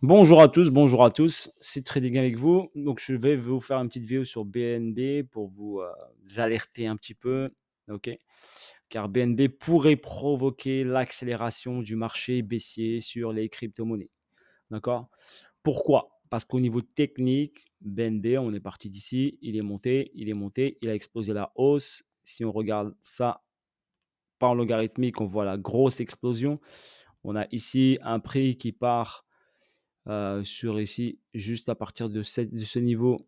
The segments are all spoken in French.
Bonjour à tous, c'est Trading avec vous. Donc, je vais vous faire une petite vidéo sur BNB pour vous alerter un petit peu, ok? Car BNB pourrait provoquer l'accélération du marché baissier sur les crypto-monnaies, d'accord? Pourquoi? Parce qu'au niveau technique, BNB, on est parti d'ici, il est monté, il a explosé la hausse. Si on regarde ça par logarithmique, on voit la grosse explosion. On a ici un prix qui part sur ici, juste à partir de ce niveau,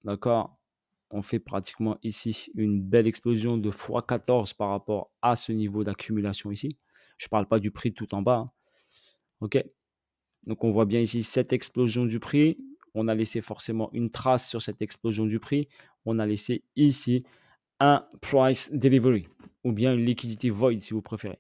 d'accord? On fait pratiquement ici une belle explosion de x14 par rapport à ce niveau d'accumulation ici. Je ne parle pas du prix tout en bas, hein, OK? Donc on voit bien ici cette explosion du prix. On a laissé forcément une trace sur cette explosion du prix. On a laissé ici un price delivery ou bien une liquidity void si vous préférez.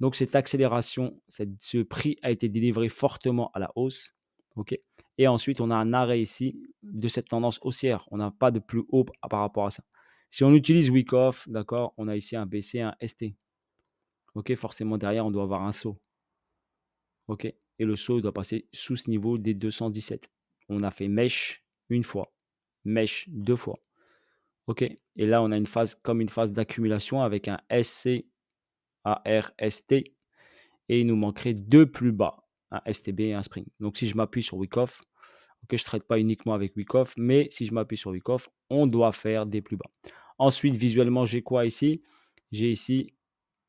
Donc cette accélération, ce prix a été délivré fortement à la hausse. OK. Et ensuite, on a un arrêt ici de cette tendance haussière. On n'a pas de plus haut par rapport à ça. Si on utilise week off, d'accord, on a ici un BC, un ST. OK, forcément derrière, on doit avoir un saut. OK. Et le saut doit passer sous ce niveau des 217. On a fait mèche une fois, mèche deux fois. OK. Et là, on a une phase comme une phase d'accumulation avec un SC, AR, ST. Et il nous manquerait deux plus bas, un STB et un Spring. Donc si je m'appuie sur Wyckoff, OK, je ne traite pas uniquement avec Wyckoff, mais si je m'appuie sur Wyckoff, on doit faire des plus bas. Ensuite, visuellement, j'ai quoi ici? J'ai ici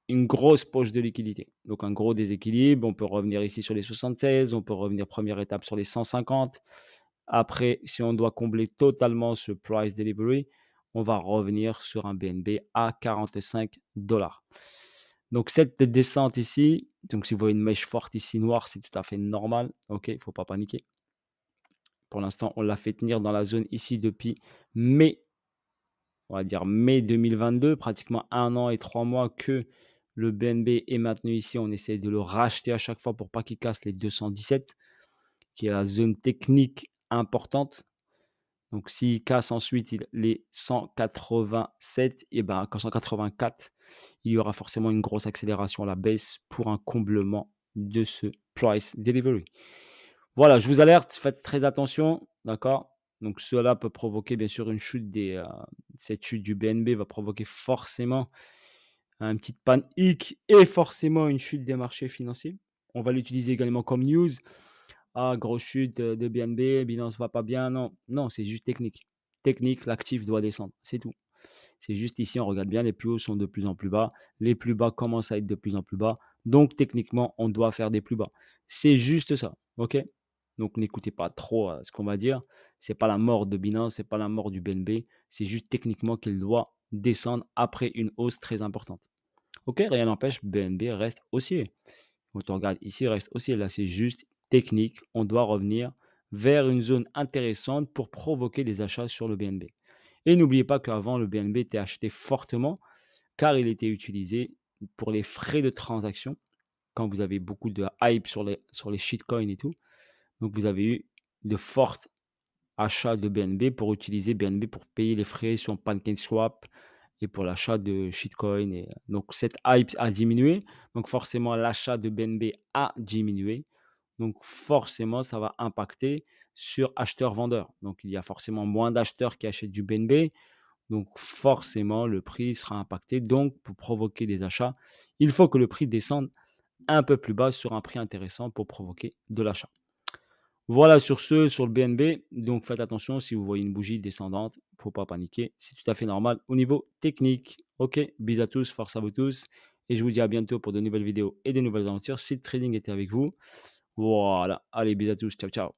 une grosse poche de liquidité. Donc un gros déséquilibre. On peut revenir ici sur les 76, on peut revenir première étape sur les 150. Après, si on doit combler totalement ce price delivery, on va revenir sur un BNB à 45 dollars. Donc cette descente ici, donc si vous voyez une mèche forte ici noire, c'est tout à fait normal. OK, il ne faut pas paniquer. Pour l'instant, on l'a fait tenir dans la zone ici depuis mai, on va dire mai 2022, pratiquement 1 an et 3 mois que le BNB est maintenu ici. On essaie de le racheter à chaque fois pour pas qu'il casse les 217, qui est la zone technique importante. Donc s'il casse ensuite les 187, et ben, quand 184, il y aura forcément une grosse accélération à la baisse pour un comblement de ce price delivery. Voilà, je vous alerte, faites très attention, d'accord? Donc cela peut provoquer bien sûr une chute cette chute du BNB va provoquer forcément une petite panique et forcément une chute des marchés financiers. On va l'utiliser également comme news. Ah, grosse chute de BNB, Binance va pas bien. Non, non, c'est juste technique. Technique, l'actif doit descendre, c'est tout. C'est juste ici, on regarde bien, les plus hauts sont de plus en plus bas. Les plus bas commencent à être de plus en plus bas. Donc, techniquement, on doit faire des plus bas. C'est juste ça, OK? Donc, n'écoutez pas trop ce qu'on va dire. C'est pas la mort de Binance, c'est pas la mort du BNB. C'est juste techniquement qu'il doit descendre après une hausse très importante. OK, rien n'empêche, BNB reste haussier. Quand on regarde ici, il reste haussier. Là, c'est juste technique. On doit revenir vers une zone intéressante pour provoquer des achats sur le BNB. Et n'oubliez pas qu'avant, le BNB était acheté fortement car il était utilisé pour les frais de transaction quand vous avez beaucoup de hype sur les shitcoins et tout. Donc, vous avez eu de forts achats de BNB pour utiliser BNB pour payer les frais sur PancakeSwap et pour l'achat de shitcoin. Et, donc, cette hype a diminué. Donc, forcément, l'achat de BNB a diminué. Donc, forcément, ça va impacter sur acheteurs-vendeurs. Donc, il y a forcément moins d'acheteurs qui achètent du BNB. Donc forcément, le prix sera impacté. Donc, pour provoquer des achats, il faut que le prix descende un peu plus bas sur un prix intéressant pour provoquer de l'achat. Voilà sur ce, sur le BNB. Donc faites attention si vous voyez une bougie descendante, il ne faut pas paniquer. C'est tout à fait normal au niveau technique. Ok, bis à tous, force à vous tous. Et je vous dis à bientôt pour de nouvelles vidéos et de nouvelles aventures. Si le trading était avec vous. Voilà, allez, bis à tous, ciao, ciao.